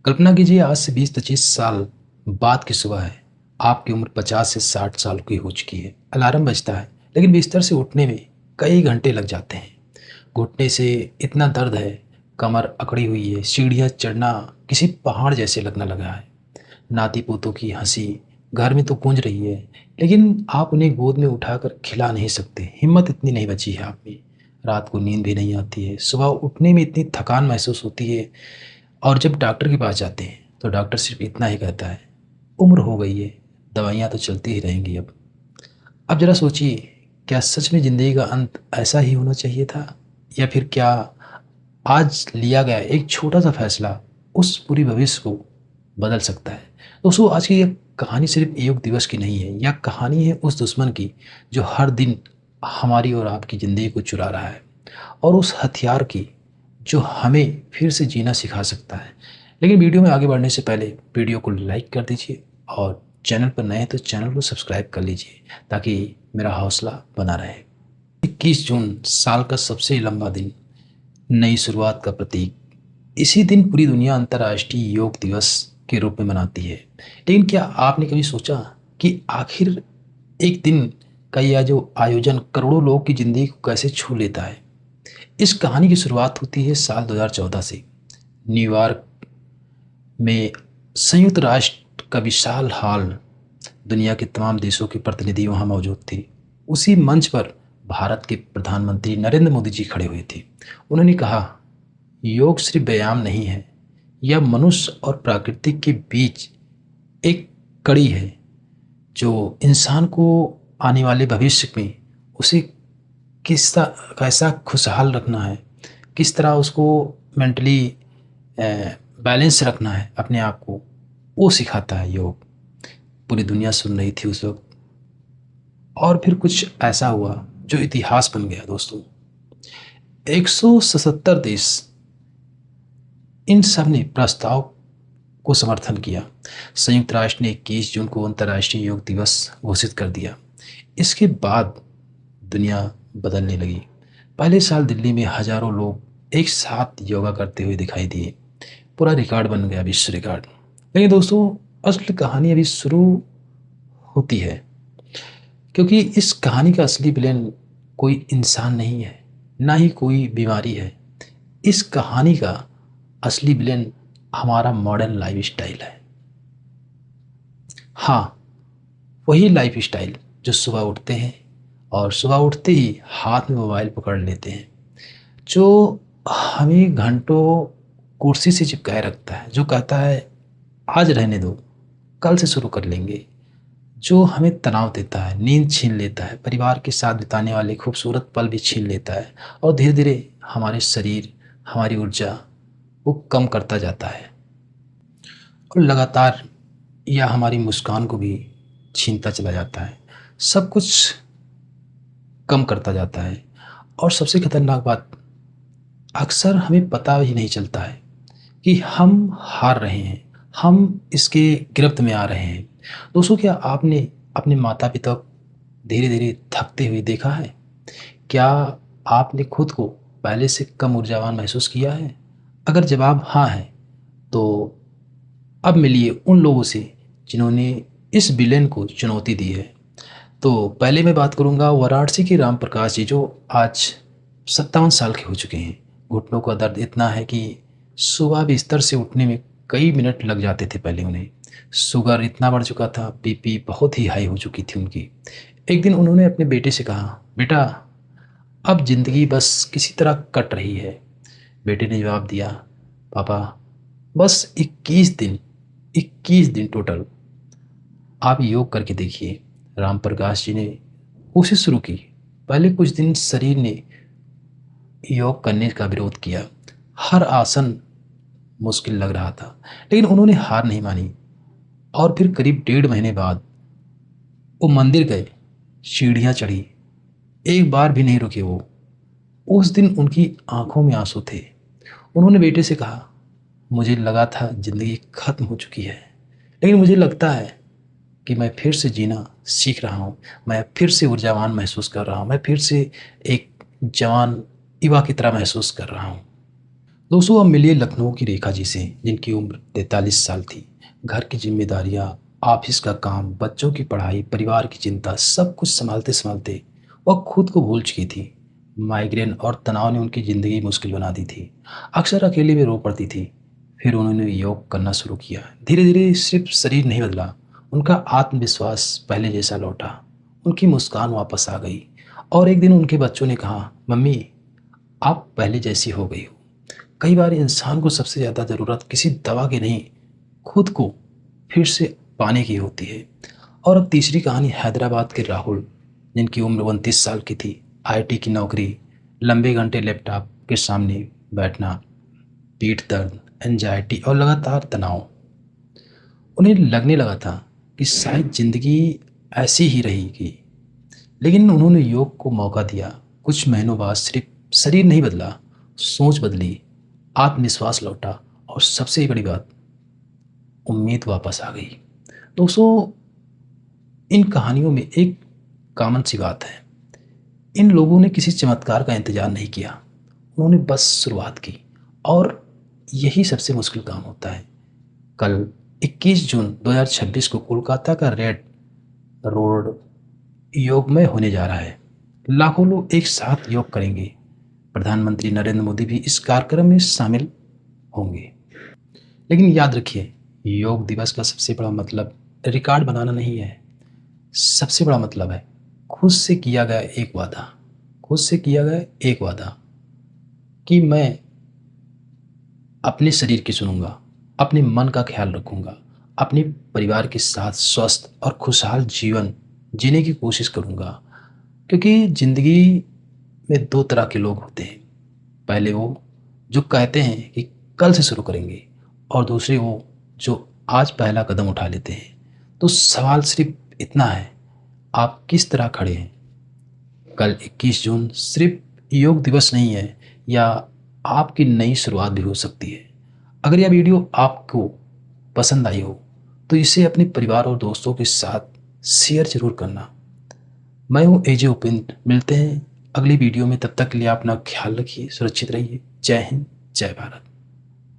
कल्पना कीजिए आज से 20-25 साल बाद की सुबह है। आपकी उम्र 50 से 60 साल की हो चुकी है। अलार्म बजता है, लेकिन बिस्तर से उठने में कई घंटे लग जाते हैं। घुटने से इतना दर्द है, कमर अकड़ी हुई है, सीढ़ियाँ चढ़ना किसी पहाड़ जैसे लगने लगा है। नाती पोतों की हंसी घर में तो गूंज रही है, लेकिन आप उन्हें गोद में उठाकर खिला नहीं सकते। हिम्मत इतनी नहीं बची है आप में। रात को नींद भी नहीं आती है, सुबह उठने में इतनी थकान महसूस होती है। और जब डॉक्टर के पास जाते हैं तो डॉक्टर सिर्फ इतना ही कहता है, उम्र हो गई है, दवाइयाँ तो चलती ही रहेंगी। अब ज़रा सोचिए, क्या सच में ज़िंदगी का अंत ऐसा ही होना चाहिए था, या फिर क्या आज लिया गया एक छोटा सा फैसला उस पूरी भविष्य को बदल सकता है। दोस्तों, आज की ये कहानी सिर्फ योग दिवस की नहीं है, यह कहानी है उस दुश्मन की जो हर दिन हमारी और आपकी ज़िंदगी को चुरा रहा है, और उस हथियार की जो हमें फिर से जीना सिखा सकता है। लेकिन वीडियो में आगे बढ़ने से पहले वीडियो को लाइक कर दीजिए, और चैनल पर नए हैं तो चैनल को सब्सक्राइब कर लीजिए ताकि मेरा हौसला बना रहे। 21 जून साल का सबसे लंबा दिन, नई शुरुआत का प्रतीक। इसी दिन पूरी दुनिया अंतर्राष्ट्रीय योग दिवस के रूप में मनाती है। लेकिन क्या आपने कभी सोचा कि आखिर एक दिन का यह जो आयोजन करोड़ों लोगों की ज़िंदगी को कैसे छू लेता है। इस कहानी की शुरुआत होती है साल 2014 से। न्यूयॉर्क में संयुक्त राष्ट्र का विशाल हॉल, दुनिया के तमाम देशों के प्रतिनिधि वहाँ मौजूद थे। उसी मंच पर भारत के प्रधानमंत्री नरेंद्र मोदी जी खड़े हुए थे। उन्होंने कहा, योग सिर्फ व्यायाम नहीं है, यह मनुष्य और प्रकृति के बीच एक कड़ी है जो इंसान को आने वाले भविष्य में उसे कैसा खुशहाल रखना है, किस तरह उसको मेंटली बैलेंस रखना है अपने आप को, वो सिखाता है योग। पूरी दुनिया सुन रही थी उस वक्त। और फिर कुछ ऐसा हुआ जो इतिहास बन गया दोस्तों। 177 देश, इन सब ने प्रस्ताव को समर्थन किया। संयुक्त राष्ट्र ने 21 जून को अंतर्राष्ट्रीय योग दिवस घोषित कर दिया। इसके बाद दुनिया बदलने लगी। पहले साल दिल्ली में हजारों लोग एक साथ योगा करते हुए दिखाई दिए। पूरा रिकॉर्ड बन गया, विश्व रिकॉर्ड। लेकिन दोस्तों, असल कहानी अभी शुरू होती है, क्योंकि इस कहानी का असली विलेन कोई इंसान नहीं है, ना ही कोई बीमारी है। इस कहानी का असली विलेन हमारा मॉडर्न लाइफ स्टाइल है। हाँ, वही लाइफ स्टाइल जो सुबह उठते हैं और सुबह उठते ही हाथ में मोबाइल पकड़ लेते हैं, जो हमें घंटों कुर्सी से चिपकाए रखता है, जो कहता है आज रहने दो, कल से शुरू कर लेंगे, जो हमें तनाव देता है, नींद छीन लेता है, परिवार के साथ बिताने वाले खूबसूरत पल भी छीन लेता है, और धीरे धीरे हमारे शरीर, हमारी ऊर्जा वो कम करता जाता है, और लगातार यह हमारी मुस्कान को भी छीनता चला जाता है। सब कुछ कम करता जाता है। और सबसे खतरनाक बात, अक्सर हमें पता ही नहीं चलता है कि हम हार रहे हैं, हम इसके गिरफ्त में आ रहे हैं। दोस्तों, क्या आपने अपने माता पिता को धीरे धीरे थकते हुए देखा है? क्या आपने खुद को पहले से कम ऊर्जावान महसूस किया है? अगर जवाब हाँ है, तो अब मिलिए उन लोगों से जिन्होंने इस विलेन को चुनौती दी है। तो पहले मैं बात करूंगा वाराणसी के राम प्रकाश जी, जो आज 57 साल के हो चुके हैं। घुटनों का दर्द इतना है कि सुबह बिस्तर से उठने में कई मिनट लग जाते थे पहले उन्हें। शुगर इतना बढ़ चुका था, बीपी बहुत ही हाई हो चुकी थी उनकी। एक दिन उन्होंने अपने बेटे से कहा, बेटा, अब ज़िंदगी बस किसी तरह कट रही है। बेटे ने जवाब दिया, पापा, बस 21 दिन टोटल, आप योग करके देखिए। राम प्रकाश जी ने कोशिश शुरू की। पहले कुछ दिन शरीर ने योग करने का विरोध किया, हर आसन मुश्किल लग रहा था, लेकिन उन्होंने हार नहीं मानी। और फिर करीब 1.5 महीने बाद वो मंदिर गए, सीढ़ियाँ चढ़ी, एक बार भी नहीं रुके वो। उस दिन उनकी आंखों में आंसू थे। उन्होंने बेटे से कहा, मुझे लगा था ज़िंदगी खत्म हो चुकी है, लेकिन मुझे लगता है कि मैं फिर से जीना सीख रहा हूँ। मैं फिर से ऊर्जावान महसूस कर रहा हूँ। मैं फिर से एक जवान युवा की तरह महसूस कर रहा हूँ। दोस्तों, अब मिलिए लखनऊ की रेखा जी से, जिनकी उम्र 43 साल थी। घर की जिम्मेदारियां, ऑफिस का काम, बच्चों की पढ़ाई, परिवार की चिंता, सब कुछ संभालते संभालते वह खुद को भूल चुकी थी। माइग्रेन और तनाव ने उनकी ज़िंदगी मुश्किल बना दी थी। अक्सर अकेले में रो पड़ती थी। फिर उन्होंने योग करना शुरू किया। धीरे धीरे सिर्फ शरीर नहीं बदला, उनका आत्मविश्वास पहले जैसा लौटा। उनकी मुस्कान वापस आ गई। और एक दिन उनके बच्चों ने कहा, मम्मी, आप पहले जैसी हो गई हो। कई बार इंसान को सबसे ज़्यादा ज़रूरत किसी दवा की नहीं, खुद को फिर से पाने की होती है। और अब तीसरी कहानी हैदराबाद के राहुल, जिनकी उम्र 29 साल की थी। आईटी की नौकरी, लंबे घंटे लैपटॉप के सामने बैठना, पीठ दर्द, एंजाइटी और लगातार तनाव। उन्हें लगने लगा था कि शायद ज़िंदगी ऐसी ही रहेगी। लेकिन उन्होंने योग को मौका दिया। कुछ महीनों बाद सिर्फ शरीर नहीं बदला, सोच बदली, आत्मविश्वास लौटा और सबसे बड़ी बात, उम्मीद वापस आ गई। दोस्तों, इन कहानियों में एक कॉमन सी बात है। इन लोगों ने किसी चमत्कार का इंतजार नहीं किया, उन्होंने बस शुरुआत की। और यही सबसे मुश्किल काम होता है। कल 21 जून 2026 को कोलकाता का रेड रोड योगमय होने जा रहा है। लाखों लोग एक साथ योग करेंगे। प्रधानमंत्री नरेंद्र मोदी भी इस कार्यक्रम में शामिल होंगे। लेकिन याद रखिए, योग दिवस का सबसे बड़ा मतलब रिकॉर्ड बनाना नहीं है। सबसे बड़ा मतलब है खुद से किया गया एक वादा। खुद से किया गया एक वादा कि मैं अपने शरीर की सुनूंगा, अपने मन का ख्याल रखूंगा, अपने परिवार के साथ स्वस्थ और खुशहाल जीवन जीने की कोशिश करूंगा। क्योंकि ज़िंदगी में दो तरह के लोग होते हैं। पहले वो जो कहते हैं कि कल से शुरू करेंगे, और दूसरे वो जो आज पहला कदम उठा लेते हैं। तो सवाल सिर्फ इतना है, आप किस तरह खड़े हैं। कल 21 जून सिर्फ योग दिवस नहीं है, या आपकी नई शुरुआत भी हो सकती है। अगर यह वीडियो आपको पसंद आई हो तो इसे अपने परिवार और दोस्तों के साथ शेयर जरूर करना। मैं हूँ एजे उपेंद्र, मिलते हैं अगली वीडियो में। तब तक के लिए अपना ख्याल रखिए, सुरक्षित रहिए। जय हिंद, जय भारत।